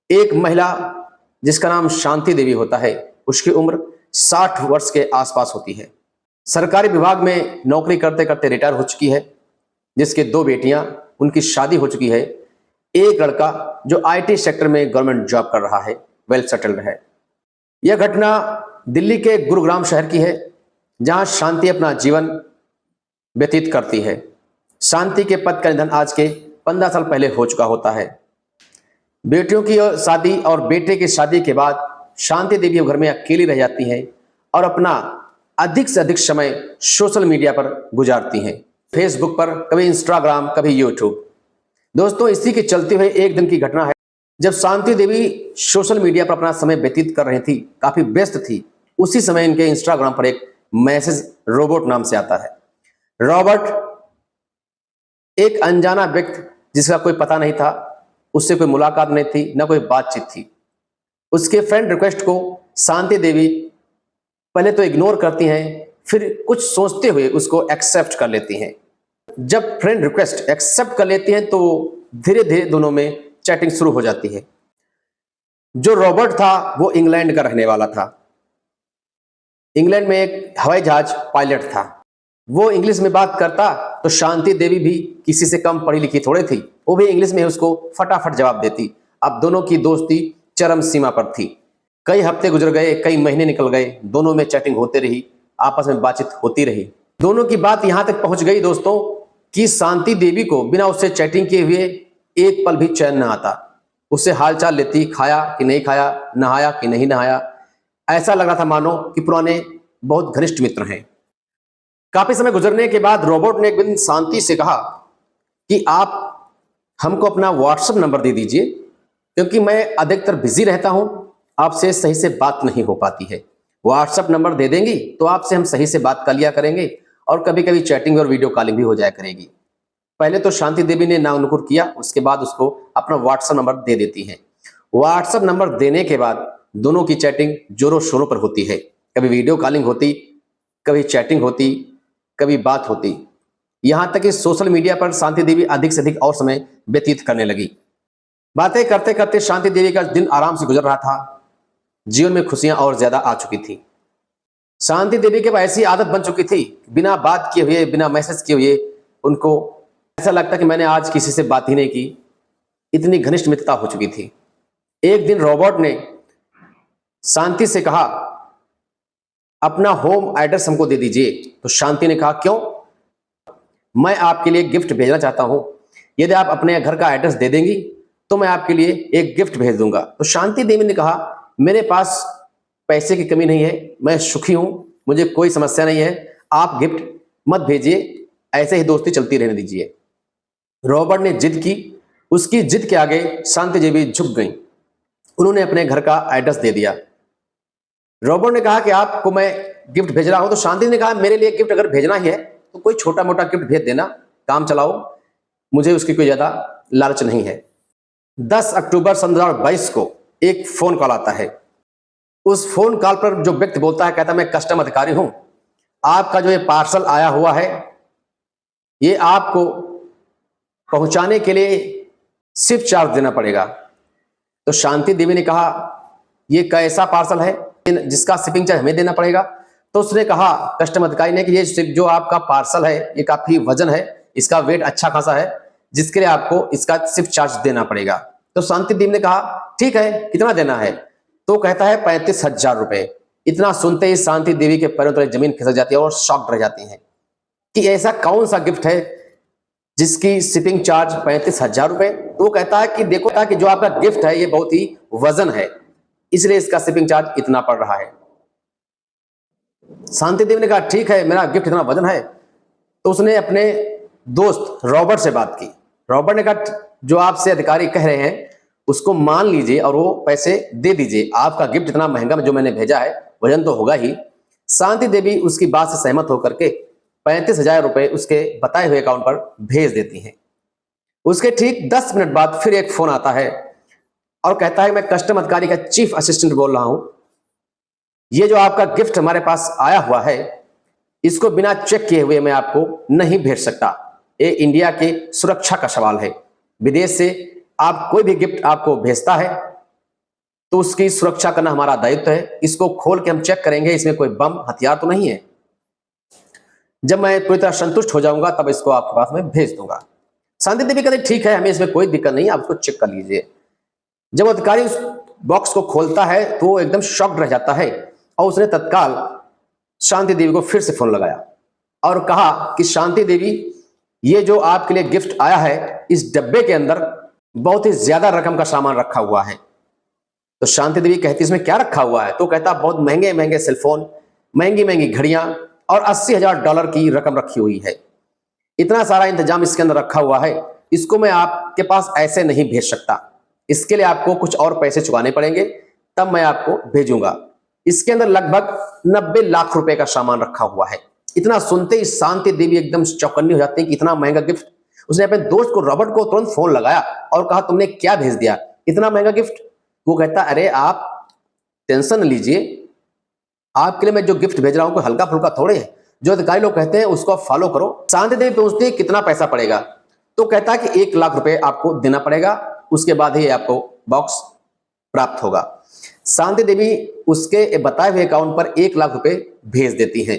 एक महिला जिसका नाम शांति देवी होता है, उसकी उम्र 60 वर्ष के आसपास होती है। सरकारी विभाग में नौकरी करते करते रिटायर हो चुकी है, जिसके 2 बेटियां, उनकी शादी हो चुकी है। एक लड़का जो आईटी सेक्टर में गवर्नमेंट जॉब कर रहा है, वेल सेटल्ड है। यह घटना दिल्ली के गुरुग्राम शहर की है, जहां शांति अपना जीवन व्यतीत करती है। शांति के पति का निधन आज के 15 साल पहले हो चुका होता है। बेटियों की शादी और बेटे की शादी के बाद शांति देवी घर में अकेली रह जाती हैं और अपना अधिक से अधिक समय सोशल मीडिया पर गुजारती हैं, फेसबुक पर, कभी इंस्टाग्राम, कभी यूट्यूब। दोस्तों, इसी के चलते हुए एक दिन की घटना है जब शांति देवी सोशल मीडिया पर अपना समय व्यतीत कर रही थी, काफी व्यस्त थी। उसी समय इनके इंस्टाग्राम पर एक मैसेज रोबोट नाम से आता है। रॉबर्ट एक अनजाना व्यक्ति जिसका कोई पता नहीं था, उससे कोई मुलाकात नहीं थी, ना कोई बातचीत थी। उसके फ्रेंड रिक्वेस्ट को शांति देवी पहले तो इग्नोर करती हैं, फिर कुछ सोचते हुए उसको एक्सेप्ट कर लेती हैं। जब फ्रेंड रिक्वेस्ट एक्सेप्ट कर लेती हैं तो धीरे धीरे दोनों में चैटिंग शुरू हो जाती है। जो रॉबर्ट था वो इंग्लैंड का रहने वाला था। इंग्लैंड में एक हवाई जहाज पायलट था। वो इंग्लिश में बात करता तो शांति देवी भी किसी से कम पढ़ी लिखी थोड़ी थी, वो भी इंग्लिश में उसको फटाफट जवाब देती। अब दोनों की दोस्ती चरम सीमा पर थी। कई हफ्ते गुजर गए, कई महीने निकल गए, दोनों में चैटिंग होती रही, आपस में बातचीत होती रही। दोनों की बात यहां तक पहुंच गई दोस्तों कि शांति देवी को बिना उससे चैटिंग किए हुए एक पल भी चैन न आता। उससे हालचाल लेती, खाया कि नहीं खाया, नहाया कि नहीं नहाया। ऐसा लग रहा था मानो कि पुराने बहुत घनिष्ठ मित्र हैं। काफी समय गुजरने के बाद रोबोट ने एक दिन शांति से कहा कि आप हमको अपना व्हाट्सएप नंबर दे दीजिए, क्योंकि मैं अधिकतर बिजी रहता हूं, आपसे सही से बात नहीं हो पाती है। व्हाट्सएप नंबर दे देंगी तो आपसे हम सही से बात कर लिया करेंगे और कभी कभी चैटिंग और वीडियो कॉलिंग भी हो जाया करेगी। पहले तो शांति देवी ने नानुकुर किया, उसके बाद उसको अपना व्हाट्सएप नंबर दे देती हैं। व्हाट्सएप नंबर देने के बाद दोनों की चैटिंग जोरों शोरों पर होती है। कभी वीडियो कॉलिंग होती, कभी चैटिंग होती, कभी बात होती। यहां तक कि सोशल मीडिया पर शांति देवी अधिक से अधिक और समय व्यतीत करने लगी। बातें करते करते शांति देवी का दिन आराम से गुजर रहा था। जीवन में खुशियां और ज्यादा आ चुकी थी। शांति देवी के ऐसी आदत बन चुकी थी, बिना बात किए हुए, बिना मैसेज किए हुए उनको ऐसा लगता कि मैंने आज किसी से बात ही नहीं की। इतनी घनिष्ठ मित्रता हो चुकी थी। एक दिन रॉबर्ट ने शांति से कहा, अपना होम एड्रेस हमको दे दीजिए। तो शांति ने कहा, क्यों? मैं आपके लिए गिफ्ट भेजना चाहता हूं, यदि आप अपने घर का एड्रेस दे देंगी तो मैं आपके लिए एक गिफ्ट भेज दूंगा। तो शांति देवी ने कहा, मेरे पास पैसे की कमी नहीं है, मैं सुखी हूं, मुझे कोई समस्या नहीं है, आप गिफ्ट मत भेजिए, ऐसे ही दोस्ती चलती रहने दीजिए। रॉबर्ट ने जिद की। उसकी जिद के आगे शांति देवी झुक गई। उन्होंने अपने घर का एड्रेस दे दिया। रॉबर्ट ने कहा कि आपको मैं गिफ्ट भेज रहा हूं। तो शांति ने कहा, मेरे लिए गिफ्ट अगर भेजना ही है तो कोई छोटा मोटा गिफ्ट भेज देना, काम चलाओ, मुझे उसकी कोई ज्यादा लालच नहीं है। 10 अक्टूबर सन 2022 को एक फोन कॉल आता है। उस फोन कॉल पर जो व्यक्ति बोलता है, कहता है, मैं कस्टम अधिकारी हूं, आपका जो ये पार्सल आया हुआ है ये आपको पहुंचाने के लिए सिर्फ चार्ज देना पड़ेगा। तो शांति देवी ने कहा, ये कैसा पार्सल है जिसका शिपिंग चार्ज हमें देना पड़ेगा? तो उसने कहा, कस्टम अधिकारी ने, कि ये जो आपका पार्सल है ये काफी वजन है, इसका वेट अच्छा खासा है, जिसके लिए आपको इसका सिर्फ चार्ज देना पड़ेगा। तो शांति देवी ने कहा, ठीक है, कितना देना है? तो कहता है 35,000 रुपए। इतना सुनते ही शांति देवी के पैरों तले जमीन खिसक जाती है और शॉक्ड रह जाती है कि ऐसा कौन सा गिफ्ट है जिसकी शिपिंग चार्ज 35,000 रुपए। तो वो कहता है कि देखो कि जो आपका गिफ्ट है ये बहुत ही वजन है, इसलिए इसका शिपिंग चार्ज इतना पड़ रहा है। शांति देवी ने कहा, ठीक है, मेरा गिफ्ट इतना वजन है। तो उसने अपने दोस्त रॉबर्ट से बात की। रॉबर्ट ने कहा, जो आपसे अधिकारी कह रहे हैं उसको मान लीजिए और वो पैसे दे दीजिए, आपका गिफ्ट इतना महंगा जो मैंने भेजा है, वजन तो होगा ही। शांति देवी उसकी बात से सहमत होकर के 35,000 रुपए उसके बताए हुए अकाउंट पर भेज देती हैं। उसके ठीक 10 मिनट बाद फिर एक फोन आता है और कहता है, मैं कस्टम अधिकारी का चीफ असिस्टेंट बोल रहा हूं, ये जो आपका गिफ्ट हमारे पास आया हुआ है इसको बिना चेक किए हुए मैं आपको नहीं भेज सकता। ये इंडिया के सुरक्षा का सवाल है। विदेश से आप कोई भी गिफ्ट आपको भेजता है तो उसकी सुरक्षा करना हमारा दायित्व है। इसको खोल के हम चेक करेंगे, इसमें कोई बम हथियार तो नहीं है। जब मैं पूरी तरह संतुष्ट हो जाऊंगा तब इसको आपके पास में भेज दूंगा। शांति देवी कहते ठीक है, हमें इसमें कोई दिक्कत नहीं, आप उसको चेक कर लीजिए। जब अधिकारी उस बॉक्स को खोलता है तो वो एकदम शॉक्ड रह जाता है और उसने तत्काल शांति देवी को फिर से फोन लगाया और कहा कि शांति देवी, ये जो आपके लिए गिफ्ट आया है, इस डब्बे के अंदर बहुत ही ज्यादा रकम का सामान रखा हुआ है। तो शांति देवी कहती इसमें क्या रखा हुआ है? तो कहता बहुत महंगे महंगे सेलफोन, महंगी महंगी घड़ियां और $80,000 की रकम रखी हुई है। इतना सारा इंतजाम इसके अंदर रखा हुआ है, इसको मैं आपके पास ऐसे नहीं भेज सकता। इसके लिए आपको कुछ और पैसे चुकाने पड़ेंगे, तब मैं आपको भेजूंगा। इसके अंदर लगभग 90 लाख रुपए का सामान रखा हुआ है। इतना सुनते ही शांति देवी एकदम चौकन्नी हो जाती है कि इतना महंगा गिफ्ट। उसने अपने दोस्त को रॉबर्ट को तुरंत फोन लगाया और कहा तुमने क्या भेज दिया, इतना महंगा गिफ्ट? वो कहता अरे आप टेंशन न लीजिए, आपके लिए मैं जो गिफ्ट भेज रहा हूं कोई हल्का फुल्का थोड़े है। जो अधिकारी लोग कहते हैं उसको आप फॉलो करो। शांति देवी पूछती है कितना पैसा पड़ेगा? तो कहता है कि 1 लाख रुपए आपको देना पड़ेगा, उसके बाद ही आपको बॉक्स प्राप्त होगा। शांति देवी उसके बताए हुए अकाउंट पर 1 लाख रुपए भेज देती हैं।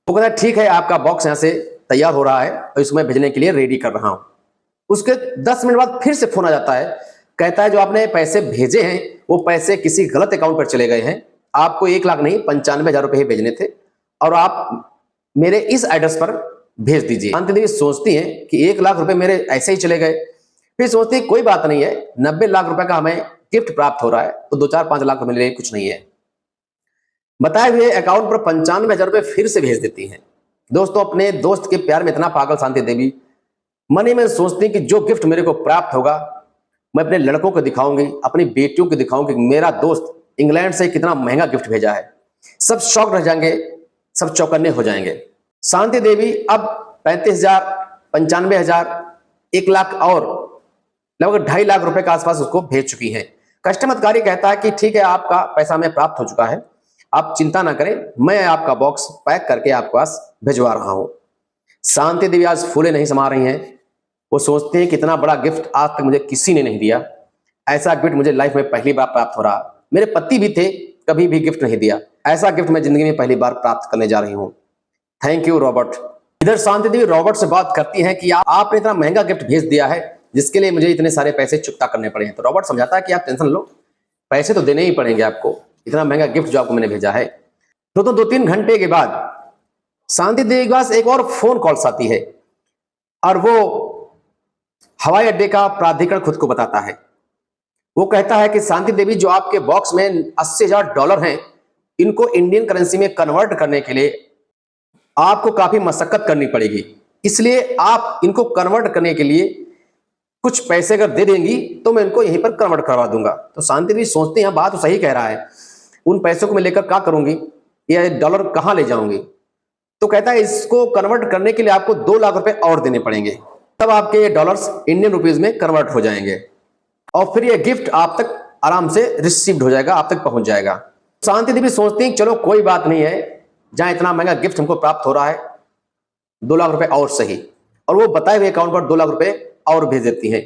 वो कहता है ठीक है, आपका बॉक्स यहां से तैयार हो रहा है और इसको मैं भेजने के लिए रेडी कर रहा हूं। उसके 10 मिनट बाद फिर से फोन आ जाता है, कहता है जो आपने पैसे भेजे हैं वो पैसे किसी गलत अकाउंट पर चले गए हैं, आपको 1 लाख नहीं 95,000 रुपए ही भेजने थे और आप मेरे इस एड्रेस पर भेज दीजिए। शांति देवी सोचती हैं कि 1 लाख रुपए मेरे ऐसे ही चले गए। फिर सोचती है कोई बात नहीं है, 90 लाख रुपए का हमें गिफ्ट प्राप्त हो रहा है तो 2-4-5 लाख रुपए मेरे लिए कुछ नहीं है। बताए हुए अकाउंट पर 95,000 रुपए फिर से भेज देती हैं। दोस्तों, अपने दोस्त के प्यार में इतना पागल शांति देवी मन ही में सोचती कि जो गिफ्ट मेरे को प्राप्त होगा मैं अपने लड़कों को दिखाऊंगी, अपनी बेटियों को दिखाऊंगी कि मेरा दोस्त इंग्लैंड से कितना महंगा गिफ्ट भेजा है। सब शॉक रह जाएंगे, सब चौकन्ने हो जाएंगे। शांति देवी अब 35,000, 95,000, 1 लाख और लगभग 2.5 लाख रुपए के आसपास उसको भेज चुकी है। कस्टम अधिकारी कहता है कि ठीक है, आपका पैसा हमें प्राप्त हो चुका है, आप चिंता ना करें, मैं आपका बॉक्स पैक करके आपके पास भिजवा रहा हूं। शांति देवी आज फूले नहीं समा रही हैं। वो सोचते हैं कितना बड़ा गिफ्ट आज तक मुझे किसी ने नहीं दिया, ऐसा गिफ्ट मुझे लाइफ में पहली बार प्राप्त हो रहा। मेरे पति भी थे, कभी भी गिफ्ट नहीं दिया, ऐसा गिफ्ट मैं जिंदगी में पहली बार प्राप्त करने जा रही हूँ। Thank you Robert. इधर शांति देवी रॉबर्ट से बात करती हैं कि आपने इतना महंगा गिफ्ट भेज दिया है जिसके लिए मुझे इतने सारे पैसे चुकता करने पड़े हैं। तो रॉबर्ट समझाता है कि आप टेंशन लो, पैसे तो देने ही पड़ेंगे आपको, इतना महंगा गिफ्ट जो आपको मैंने भेजा है। तो 2-3 घंटे के बाद शांति देवी के पास एक और फोन कॉल्स आती है और वो हवाई अड्डे का प्राधिकरण खुद को बताता है। वो कहता है कि शांति देवी, जो आपके बॉक्स में $80,000 हैं, इनको इंडियन करेंसी में कन्वर्ट करने के लिए आपको काफी मशक्कत करनी पड़ेगी, इसलिए आप इनको कन्वर्ट करने के लिए कुछ पैसे अगर दे देंगी तो मैं इनको यहीं पर कन्वर्ट करवा दूंगा। तो शांति देवी सोचते हैं बात तो सही कह रहा है, उन पैसों को मैं लेकर क्या करूंगी, ये डॉलर कहां ले जाऊंगी। तो कहता है इसको कन्वर्ट करने के लिए आपको 2 लाख रुपए और देने पड़ेंगे, तब आपके ये डॉलर्स इंडियन रुपीज में कन्वर्ट हो जाएंगे और फिर ये गिफ्ट आप तक आराम से रिसीव्ड हो जाएगा, आप तक पहुंच जाएगा। शांति देवी सोचती हैं चलो कोई बात नहीं है, जहां इतना महंगा गिफ्ट हमको प्राप्त हो रहा है, 2 लाख रुपए और सही, और वो बताए हुए अकाउंट पर 2 लाख रुपए और भेज देती हैं।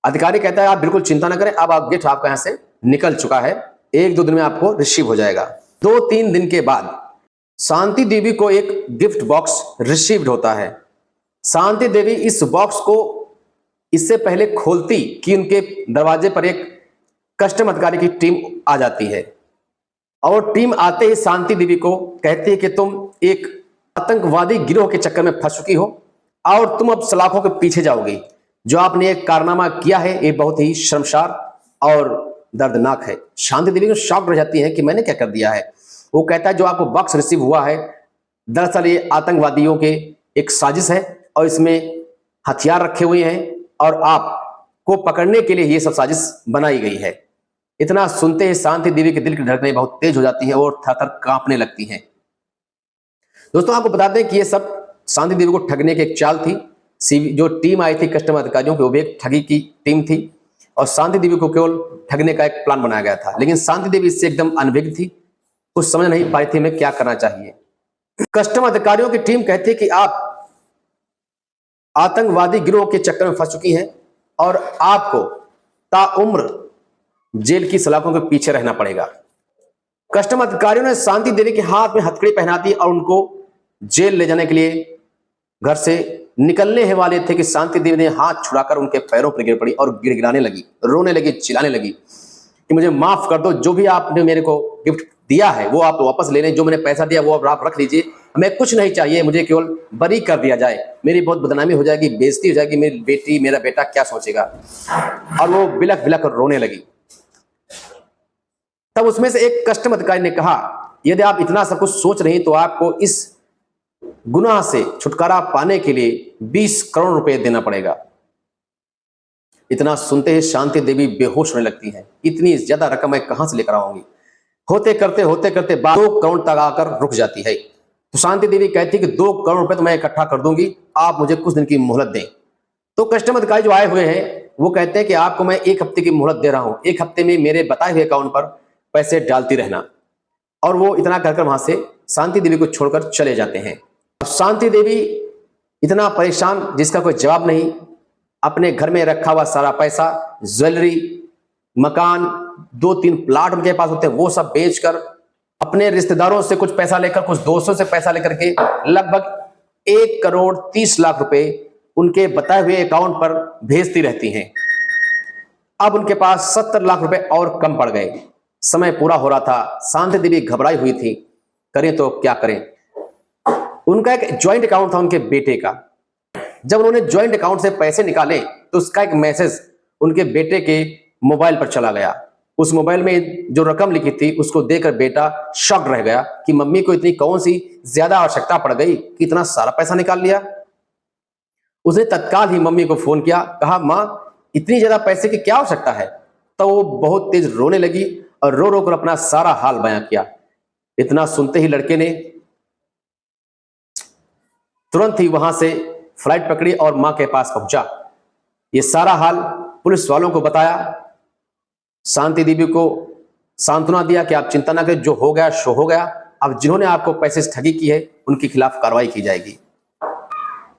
अधिकारी कहता है आप बिल्कुल चिंता न करें, अब आप गिफ्ट आपका यहां से निकल चुका है, 1-2 दिन में आपको रिसीव हो जाएगा। 2-3 दिन के बाद शांति देवी को एक गिफ्ट बॉक्स रिसीव्ड होता है। शांति देवी इस बॉक्स को इससे पहले खोलती कि उनके दरवाजे पर एक कस्टम अधिकारी की टीम आ जाती है और टीम आते ही शांति देवी को कहती है कि तुम एक आतंकवादी गिरोह के चक्कर में फंस चुकी हो और तुम अब सलाखों के पीछे जाओगी। जो आपने एक कारनामा किया है ये बहुत ही शर्मसार और दर्दनाक है। शांति देवी को शॉक रह जाती है कि मैंने क्या कर दिया है। वो कहता है जो आपको बॉक्स रिसीव हुआ है, दरअसल ये आतंकवादियों के एक साजिश है और इसमें हथियार रखे हुए हैं और आपको पकड़ने के लिए ये सब साजिश बनाई गई है। इतना सुनते ही शांति देवी के दिल की धड़कनें बहुत तेज हो जाती हैं और थर-थर कांपने लगती हैं। दोस्तों, आपको बता दें कि ये सब शांति देवी को ठगने की एक चाल थी। जो टीम आई थी कस्टम अधिकारियों की, वो भी एक ठगी की टीम थी और शांति देवी को केवल ठगने का एक प्लान बनाया गया था। लेकिन शांति देवी इससे एकदम अनभिज्ञ थी, कुछ समझ नहीं पाई थी हमें क्या करना चाहिए। कस्टम अधिकारियों की टीम कहती है कि आप आतंकवादी गिरोह के चक्कर में फंस चुकी हैं और आपको ताउम्र जेल की सलाखों के पीछे रहना पड़ेगा। कस्टम अधिकारियों ने शांति देवी के हाथ में हथकड़ी पहना दी और उनको जेल ले जाने के लिए घर से निकलने ही वाले थे कि शांति देवी ने हाथ छुड़ाकर उनके पैरों पर गिर पड़ी और गिड़गिड़ाने लगी, रोने लगी, चिल्लाने लगी कि मुझे माफ कर दो, जो भी आपने मेरे को गिफ्ट दिया है वो आप वापस ले लें, जो मैंने पैसा दिया वो आप रख लीजिए, हमें कुछ नहीं चाहिए, मुझे केवल बरी कर दिया जाए, मेरी बहुत बदनामी हो जाएगी, बेइज्जती हो जाएगी, मेरी बेटी मेरा बेटा क्या सोचेगा। और वो बिलख बिलख कर रोने लगी। तब उसमें से एक कस्टम अधिकारी ने कहा, यदि आप इतना सब कुछ सोच रही तो आपको इस गुनाह से छुटकारा पाने के लिए 20 करोड़ रुपए देना पड़ेगा। इतना सुनते ही शांति देवी बेहोश होने लगती है। इतनी ज्यादा रकम मैं कहां से लेकर आऊंगी। होते करते 2 करोड़ तक आकर रुक जाती है। तो शांति देवी कहती है कि 2 करोड़ रुपए तो मैं इकट्ठा कर दूंगी, आप मुझे कुछ दिन की मोहलत दें। तो कस्टम अधिकारी जो आए हुए हैं वो कहते हैं कि आपको मैं 1 हफ्ते की मोहलत दे रहा हूं, 1 हफ्ते में मेरे बताए हुए अकाउंट पर पैसे डालती रहना। और वो इतना कहकर वहां से शांति देवी को छोड़कर चले जाते हैं। शांति देवी इतना परेशान, जिसका कोई जवाब नहीं, अपने घर में रखा हुआ सारा पैसा, ज्वेलरी, मकान, 2-3 प्लाट उनके पास होते हैं, वो सब बेचकर अपने रिश्तेदारों से कुछ पैसा लेकर, कुछ दोस्तों से पैसा लेकर के लगभग 1 करोड़ 30 लाख रुपए उनके बताए हुए अकाउंट पर भेजती रहती हैं। अब उनके पास 70 लाख रुपए और कम पड़ गए। समय पूरा हो रहा था। शांति देवी घबराई हुई थी, करें तो क्या करें। उनका एक ज्वाइंट अकाउंट था उनके बेटे का। जब उन्होंने ज्वाइंट अकाउंट से पैसे निकाले तो उसका एक मैसेज उनके बेटे के मोबाइल पर चला गया। उस मोबाइल में जो रकम लिखी थी उसको देखकर बेटा शॉक रह गया कि मम्मी को इतनी कौन सी ज्यादा आवश्यकता पड़ गई कि इतना सारा पैसा निकाल लिया। उसने तत्काल ही मम्मी को फोन किया, कहा मां इतनी ज्यादा पैसे की क्या आवश्यकता है। तो वो बहुत तेज रोने लगी और रो रो कर अपना सारा हाल बयां किया। इतना सुनते ही लड़के ने तुरंत ही वहां से फ्लाइट पकड़ी और मां के पास पहुंचा। ये सारा हाल पुलिस वालों को बताया। शांति देवी को सांत्वना दिया कि आप चिंता ना करें, जो हो गया सो हो गया, अब जिन्होंने आपको पैसे से ठगी की है उनके खिलाफ कार्रवाई की जाएगी।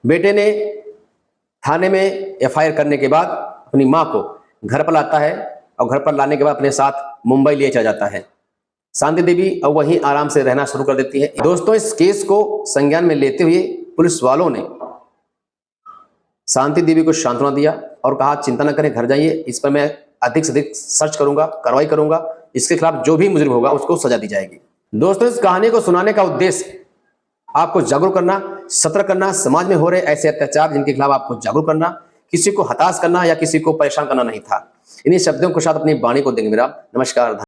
बेटे ने थाने में एफआईआर करने के बाद अपनी मां को घर पर लाता है और घर पर लाने के बाद अपने साथ मुंबई लिए चला जाता है। शांति देवी अब वहीं आराम से रहना शुरू कर देती है। दोस्तों, इस केस को संज्ञान में लेते हुए पुलिस वालों ने शांति देवी को सांत्वना दिया और कहा चिंता न करें, घर जाइए, इस पर मैं अधिक से अधिक सर्च करूंगा, कार्रवाई करूंगा, इसके खिलाफ जो भी मुजरिम होगा उसको सजा दी जाएगी। दोस्तों, इस कहानी को सुनाने का उद्देश्य आपको जागरूक करना, सतर्क करना, समाज में हो रहे ऐसे अत्याचार जिनके खिलाफ आपको जागरूक करना, किसी को हताश करना या किसी को परेशान करना नहीं था। इन्हीं शब्दों के साथ अपनी वाणी को देंगे विराम। नमस्कार।